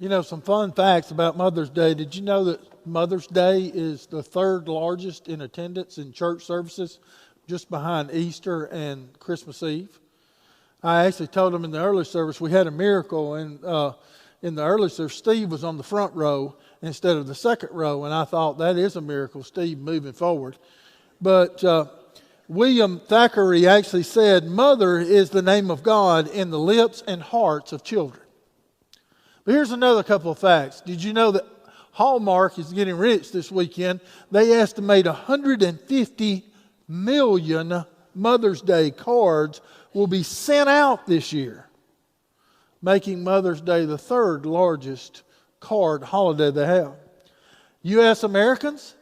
You know, some fun facts about Mother's Day. Did you know that Mother's Day is the third largest in attendance in church services, just behind Easter and Christmas Eve? I actually told them in the early service we had a miracle, and in the early service, Steve was on the front row instead of the second row, and I thought that is a miracle, Steve moving forward. But William Thackeray actually said, "Mother is the name of God in the lips and hearts of children." But here's another couple of facts. Did you know that Hallmark is getting rich this weekend? They estimate 150 million Mother's Day cards will be sent out this year, making Mother's Day the third largest card holiday they have. U.S. Americans,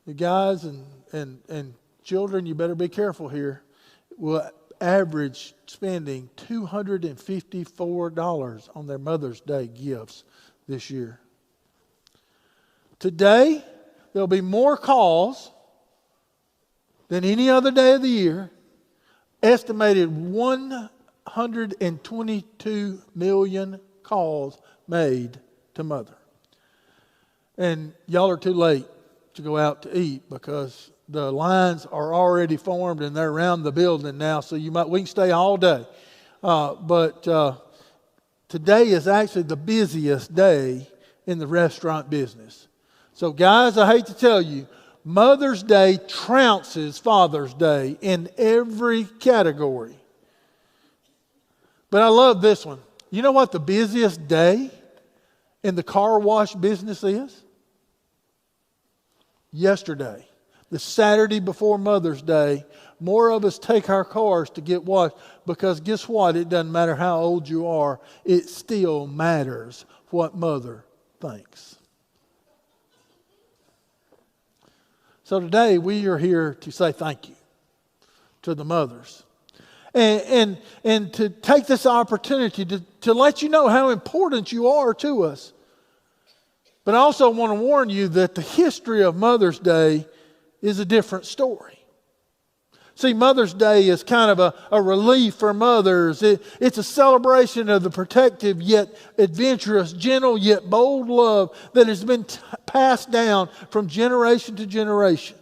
the guys and children, you better be careful here, will average spending $254 on their Mother's Day gifts this year. Today, there'll be more calls than any other day of the year. Estimated 122 million calls made to Mother. And y'all are too late to go out to eat because the lines are already formed and they're around the building now, so we can stay all day. But today is actually the busiest day in the restaurant business. So guys, I hate to tell you, Mother's Day trounces Father's Day in every category. But I love this one. You know what the busiest day in the car wash business is? Yesterday. The Saturday before Mother's Day, more of us take our cars to get washed because guess what? It doesn't matter how old you are. It still matters what Mother thinks. So today we are here to say thank you to the mothers. And to take this opportunity to let you know how important you are to us. But I also want to warn you that the history of Mother's Day is a different story. See, Mother's Day is kind of a relief for mothers. It's a celebration of the protective yet adventurous, gentle yet bold love that has been passed down from generation to generation.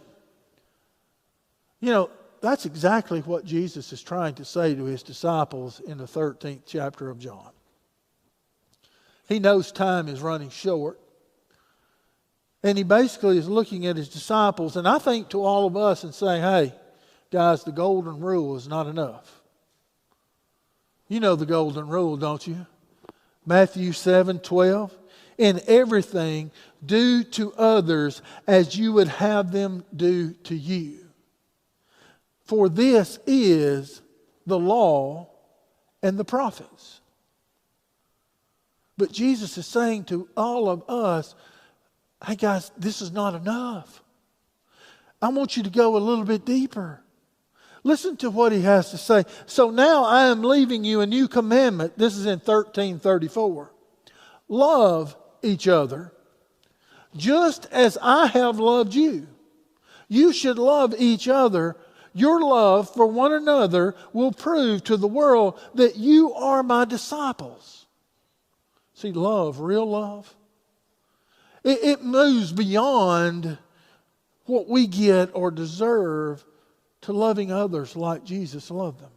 You know, that's exactly what Jesus is trying to say to his disciples in the 13th chapter of John. He knows time is running short. And he basically is looking at his disciples, and I think to all of us, and saying, hey, guys, the golden rule is not enough. You know the golden rule, don't you? Matthew 7:12. In everything, do to others as you would have them do to you. For this is the law and the prophets. But Jesus is saying to all of us, hey guys, this is not enough. I want you to go a little bit deeper. Listen to what he has to say. So now I am leaving you a new commandment. This is in 13:34. Love each other just as I have loved you. You should love each other. Your love for one another will prove to the world that you are my disciples. See, love, real love, it moves beyond what we get or deserve to loving others like Jesus loved them.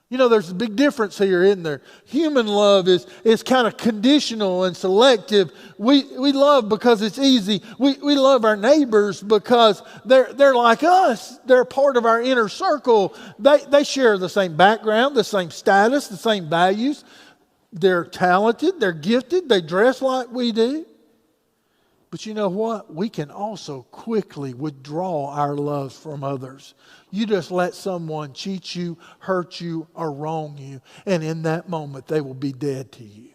You know, there's a big difference here, isn't there? Human love is kind of conditional and selective. We love because it's easy. We love our neighbors because they're like us. They're part of our inner circle. They share the same background, the same status, the same values. They're talented, they're gifted, they dress like we do. But you know what? We can also quickly withdraw our love from others. You just let someone cheat you, hurt you, or wrong you, and in that moment they will be dead to you.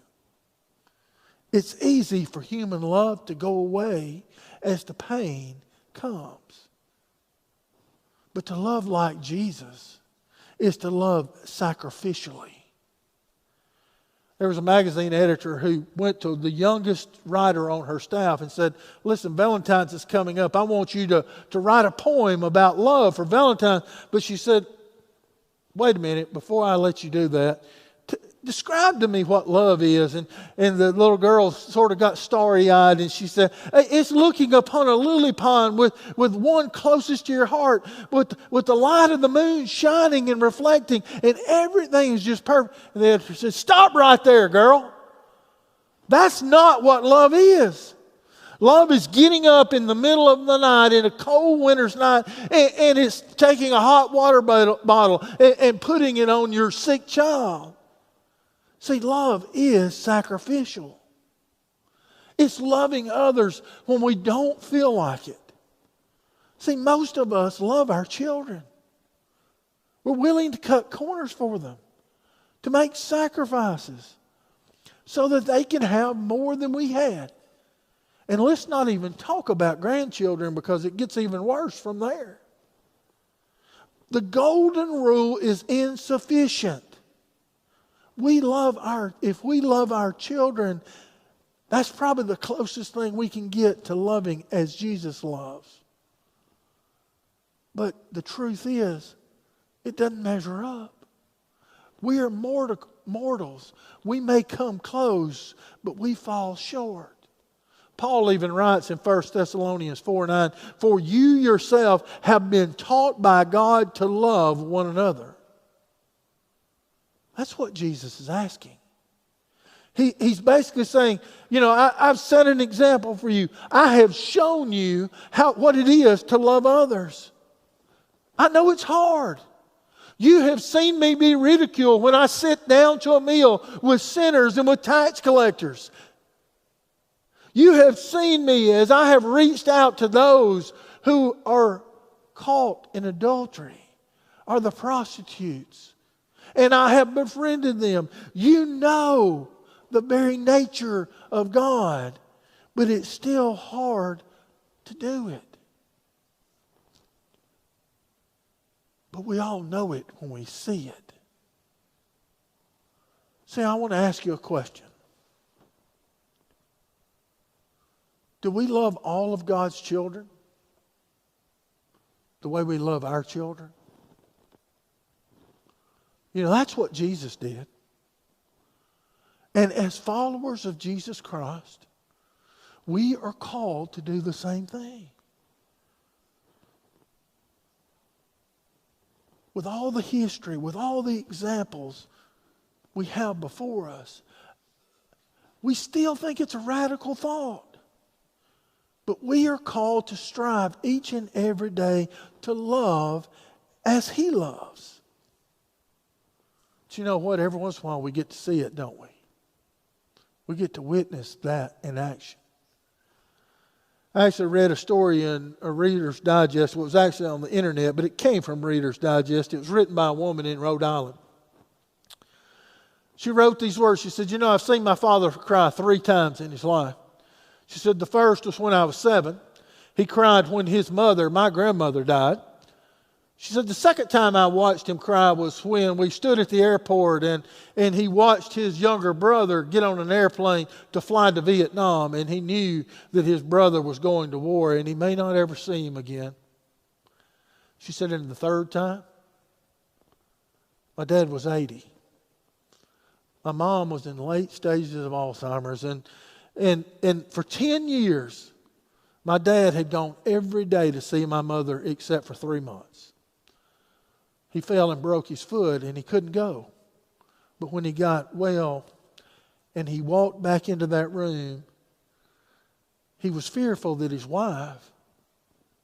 It's easy for human love to go away as the pain comes. But to love like Jesus is to love sacrificially. There was a magazine editor who went to the youngest writer on her staff and said, listen, Valentine's is coming up. I want you to write a poem about love for Valentine's. But she said, wait a minute, before I let you do that, describe to me what love is. And the little girl sort of got starry-eyed, and she said, it's looking upon a lily pond with one closest to your heart, with the light of the moon shining and reflecting, and everything is just perfect. And then she said, stop right there, girl. That's not what love is. Love is getting up in the middle of the night, in a cold winter's night, and it's taking a hot water bottle and putting it on your sick child. See, love is sacrificial. It's loving others when we don't feel like it. See, most of us love our children. We're willing to cut corners for them, to make sacrifices so that they can have more than we had. And let's not even talk about grandchildren, because it gets even worse from there. The golden rule is insufficient. If we love our children, that's probably the closest thing we can get to loving as Jesus loves. But the truth is, it doesn't measure up. We are mortals. We may come close, but we fall short. Paul even writes in 1 Thessalonians 4:9, for you yourself have been taught by God to love one another. That's what Jesus is asking. He's basically saying, I've set an example for you. I have shown you what it is to love others. I know it's hard. You have seen me be ridiculed when I sit down to a meal with sinners and with tax collectors. You have seen me as I have reached out to those who are caught in adultery, or the prostitutes, and I have befriended them. You know the very nature of God, but it's still hard to do it. But we all know it when we see it. See, I want to ask you a question. Do we love all of God's children the way we love our children? That's what Jesus did. And as followers of Jesus Christ, we are called to do the same thing. With all the history, with all the examples we have before us, we still think it's a radical thought. But we are called to strive each and every day to love as He loves. But you know what? Every once in a while we get to see it, don't we? We get to witness that in action. I actually read a story in a Reader's Digest. It was actually on the internet, but it came from Reader's Digest. It was written by a woman in Rhode Island. She wrote these words. She said, I've seen my father cry 3 times in his life. She said, the first was when I was 7. He cried when his mother, my grandmother, died. She said, the second time I watched him cry was when we stood at the airport and he watched his younger brother get on an airplane to fly to Vietnam, and he knew that his brother was going to war and he may not ever see him again. She said, and the third time, my dad was 80. My mom was in late stages of Alzheimer's, and for 10 years, my dad had gone every day to see my mother except for 3 months. He fell and broke his foot and he couldn't go. But when he got well and he walked back into that room, he was fearful that his wife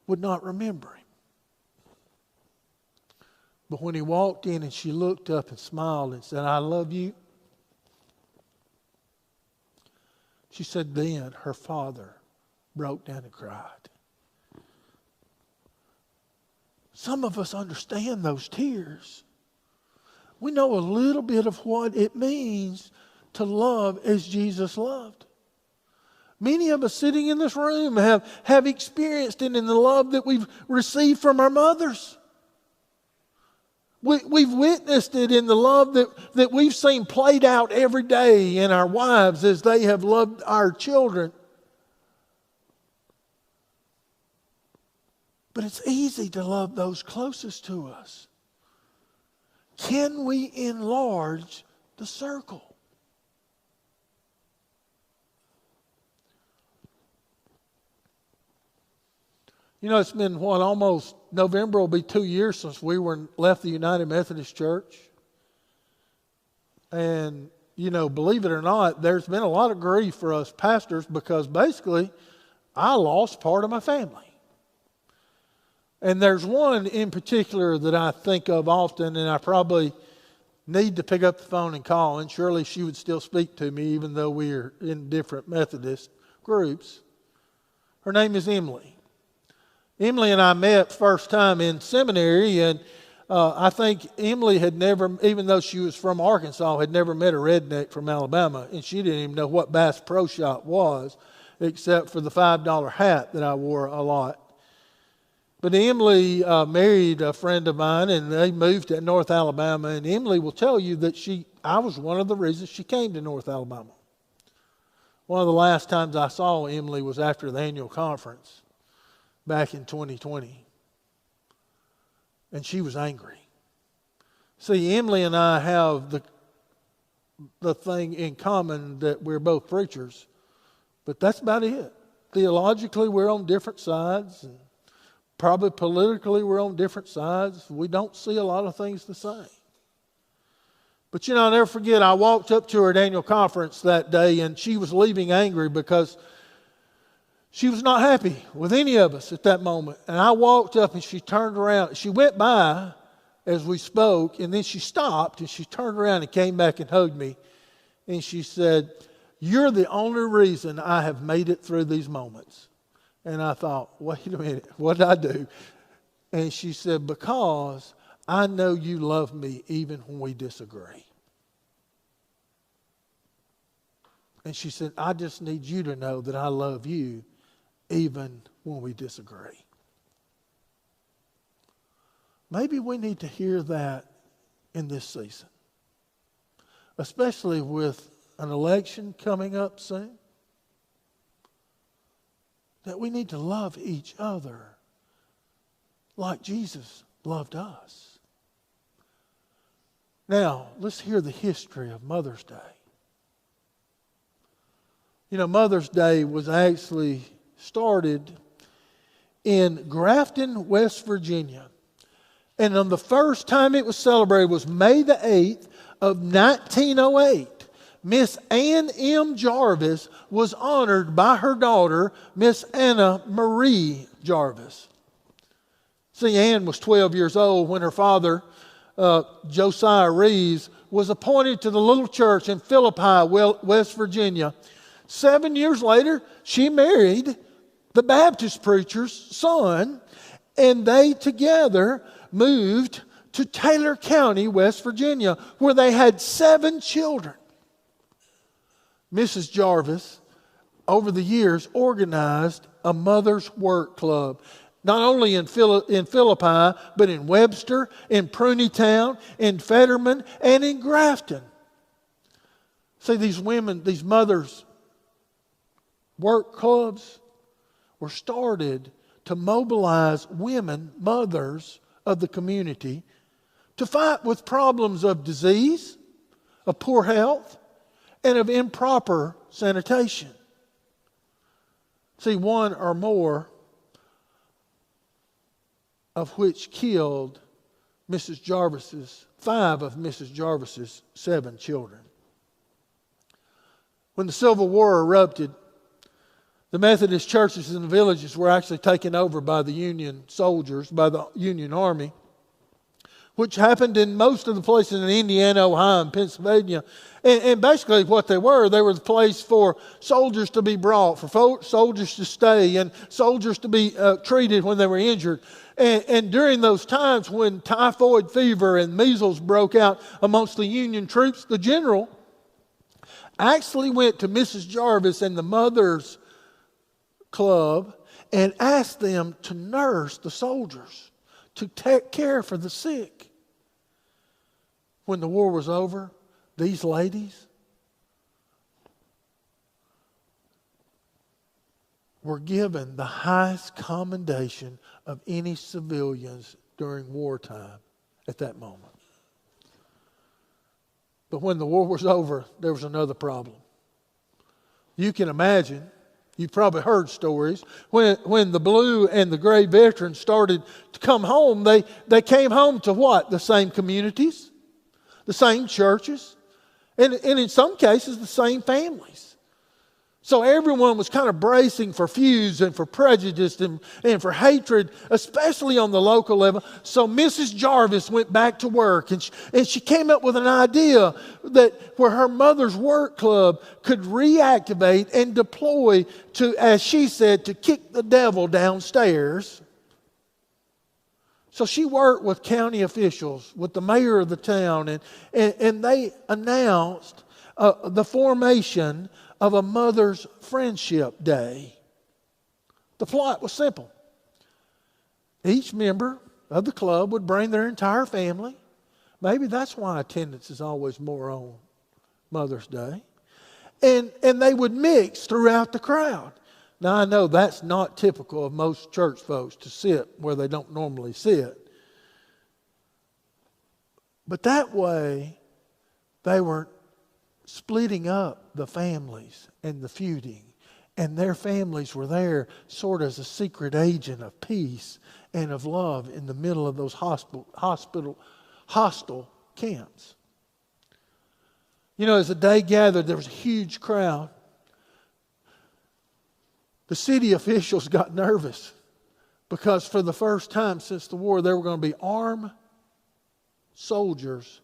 would not remember him. But when he walked in and she looked up and smiled and said, I love you, she said then her father broke down and cried. Some of us understand those tears. We know a little bit of what it means to love as Jesus loved. Many of us sitting in this room have experienced it in the love that we've received from our mothers. We've witnessed it in the love that we've seen played out every day in our wives as they have loved our children. But it's easy to love those closest to us. Can we enlarge the circle. You know, it's been almost November will be 2 years since we left the United Methodist Church. And, you know, believe it or not, there's been a lot of grief for us pastors because basically I lost part of my family. And there's one in particular that I think of often, and I probably need to pick up the phone and call, and surely she would still speak to me even though we are in different Methodist groups. Her name is Emily. Emily and I met first time in seminary, and I think Emily had never, even though she was from Arkansas, had never met a redneck from Alabama, and she didn't even know what Bass Pro Shop was, except for the $5 hat that I wore a lot. But Emily married a friend of mine, and they moved to North Alabama, and Emily will tell you that I was one of the reasons she came to North Alabama. One of the last times I saw Emily was after the annual conference back in 2020. And she was angry. See, Emily and I have the thing in common that we're both preachers, but that's about it. Theologically, we're on different sides, and probably politically, we're on different sides. We don't see a lot of things the same. But you know, I'll never forget, I walked up to her at annual conference that day, and she was leaving angry because she was not happy with any of us at that moment. And I walked up and she turned around. She went by as we spoke, and then she stopped and she turned around and came back and hugged me. And she said, "You're the only reason I have made it through these moments." And I thought, wait a minute, what did I do? And she said, "Because I know you love me even when we disagree." And she said, "I just need you to know that I love you even when we disagree." Maybe we need to hear that in this season, especially with an election coming up soon, that we need to love each other like Jesus loved us. Now, let's hear the history of Mother's Day. You know, Mother's Day was actually started in Grafton, West Virginia. And on the first time it was celebrated was May the 8th of 1908. Miss Ann M. Jarvis was honored by her daughter, Miss Anna Marie Jarvis. See, Ann was 12 years old when her father, Josiah Reeves, was appointed to the little church in Philippi, West Virginia. 7 years later, she married the Baptist preacher's son, and they together moved to Taylor County, West Virginia, where they had 7 children. Mrs. Jarvis, over the years, organized a mother's work club, not only in Philippi, but in Webster, in Pruneytown, in Fetterman, and in Grafton. See, these women, these mothers' work clubs were started to mobilize women, mothers of the community, to fight with problems of disease, of poor health, and of improper sanitation. See, one or more of which killed five of Mrs. Jarvis's 7 children. When the Civil War erupted, the Methodist churches in the villages were actually taken over by the Union soldiers, by the Union Army, which happened in most of the places in Indiana, Ohio, and Pennsylvania. And basically what they were the place for soldiers to be brought, for soldiers to stay, and soldiers to be treated when they were injured. And during those times when typhoid fever and measles broke out amongst the Union troops, the general actually went to Mrs. Jarvis and the Mothers Club and asked them to nurse the soldiers, to take care for the sick. When the war was over, these ladies were given the highest commendation of any civilians during wartime at that moment. But when the war was over, there was another problem. You can imagine, you've probably heard stories, when the blue and the gray veterans started to come home, they came home to what? The same communities, the same churches, and in some cases, the same families. So everyone was kind of bracing for feuds and for prejudice and for hatred, especially on the local level. So Mrs. Jarvis went back to work, and she came up with an idea that where her mother's work club could reactivate and deploy to, as she said, to kick the devil downstairs. So she worked with county officials, with the mayor of the town, and they announced the formation of a Mother's Friendship Day. The plot was simple. Each member of the club would bring their entire family. Maybe that's why attendance is always more on Mother's Day. And they would mix throughout the crowd. Now I know that's not typical of most church folks to sit where they don't normally sit. But that way, they were splitting up the families and the feuding. And their families were there sort of as a secret agent of peace and of love in the middle of those hostile camps. You know, as the day gathered, there was a huge crowd. The city officials got nervous because for the first time since the war, there were going to be armed soldiers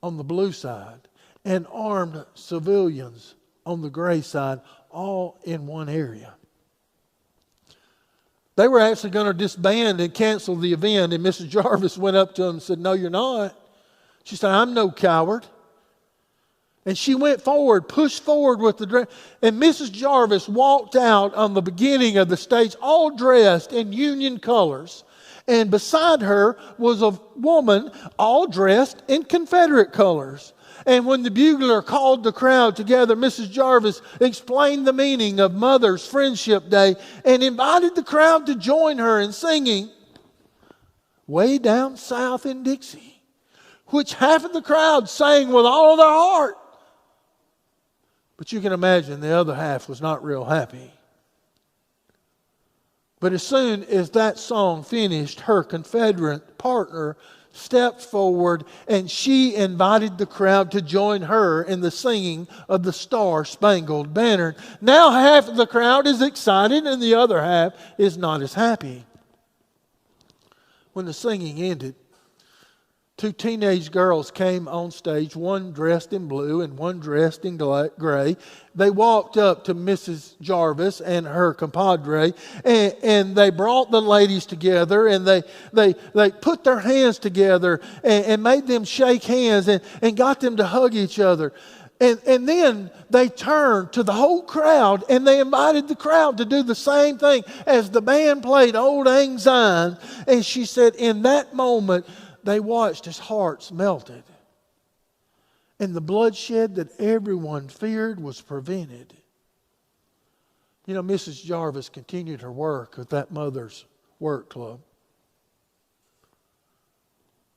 on the blue side and armed civilians on the gray side, all in one area. They were actually going to disband and cancel the event, and Mrs. Jarvis went up to them and said, "No, you're not." She said, "I'm no coward." And she went forward, pushed forward with the dress. And Mrs. Jarvis walked out on the beginning of the stage, all dressed in Union colors. And beside her was a woman all dressed in Confederate colors. And when the bugler called the crowd together, Mrs. Jarvis explained the meaning of Mother's Friendship Day and invited the crowd to join her in singing "Way Down South in Dixie," which half of the crowd sang with all of their heart. But you can imagine the other half was not real happy. But as soon as that song finished, her Confederate partner stepped forward and she invited the crowd to join her in the singing of the Star-Spangled Banner. Now half of the crowd is excited and the other half is not as happy. When the singing ended, two teenage girls came on stage, one dressed in blue and one dressed in gray. They walked up to Mrs. Jarvis and her compadre, and they brought the ladies together, and they put their hands together and made them shake hands and got them to hug each other. And then they turned to the whole crowd and they invited the crowd to do the same thing as the band played Old Lang Syne. And she said, in that moment, they watched as hearts melted. And the bloodshed that everyone feared was prevented. You know, Mrs. Jarvis continued her work at that Mother's Work Club.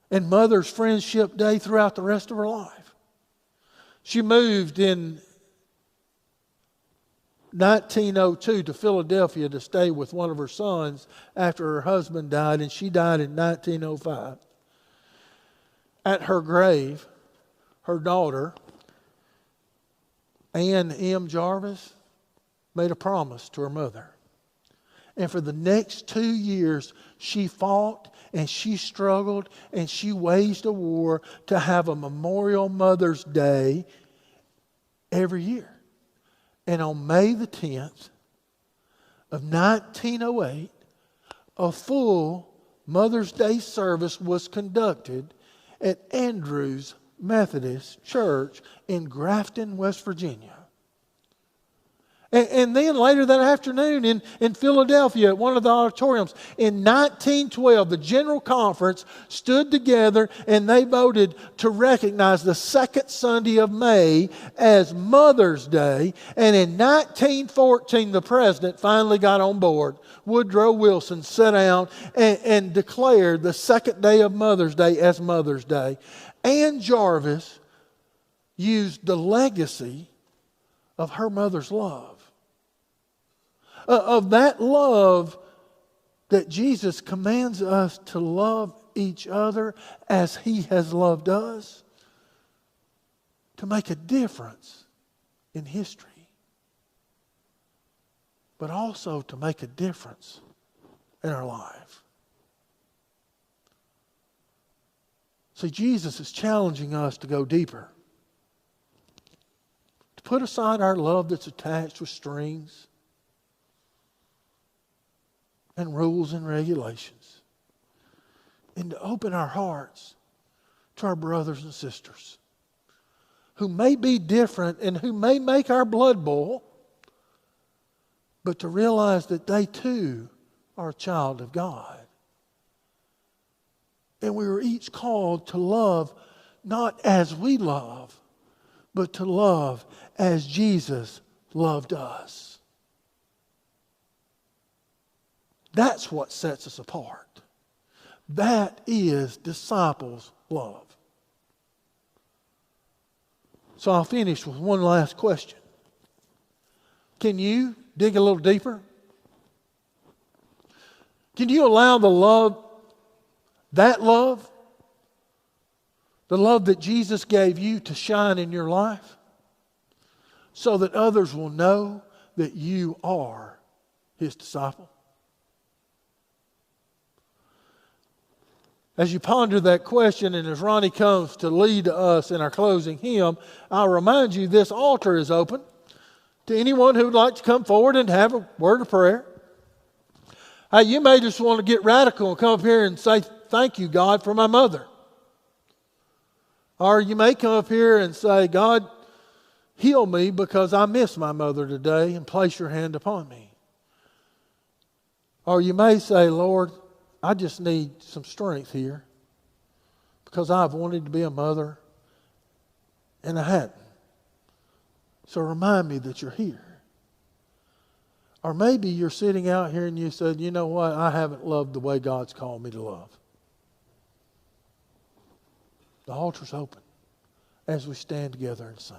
And Mother's Friendship Day throughout the rest of her life. She moved in 1902 to Philadelphia to stay with one of her sons after her husband died, and she died in 1905. At her grave, her daughter, Ann M. Jarvis, made a promise to her mother. And for the next 2 years, she fought and she struggled and she waged a war to have a Memorial Mother's Day every year. And on May the 10th of 1908, a full Mother's Day service was conducted at Andrews Methodist Church in Grafton, West Virginia. And then later that afternoon in Philadelphia at one of the auditoriums, in 1912, the General Conference stood together and they voted to recognize the second Sunday of May as Mother's Day. And in 1914, the President finally got on board. Woodrow Wilson sat down and declared the second day of Mother's Day as Mother's Day. Ann Jarvis used the legacy of her mother's love. Of that love that Jesus commands us to love each other as He has loved us, to make a difference in history, but also to make a difference in our life. See, Jesus is challenging us to go deeper, to put aside our love that's attached with strings and rules and regulations, and to open our hearts to our brothers and sisters who may be different and who may make our blood boil, but to realize that they too are a child of God. And we were each called to love not as we love, but to love as Jesus loved us. That's what sets us apart. That is disciples' love. So I'll finish with one last question. Can you dig a little deeper? Can you allow the love that Jesus gave you to shine in your life so that others will know that you are His disciple? As you ponder that question, and as Ronnie comes to lead us in our closing hymn, I'll remind you this altar is open to anyone who would like to come forward and have a word of prayer. You may just want to get radical and come up here and say, "Thank you, God, for my mother." Or you may come up here and say, "God, heal me because I miss my mother today, and place your hand upon me." Or you may say, "Lord, I just need some strength here because I've wanted to be a mother and I hadn't. So remind me that you're here." Or maybe you're sitting out here and you said, "You know what? I haven't loved the way God's called me to love." The altar's open as we stand together and sing.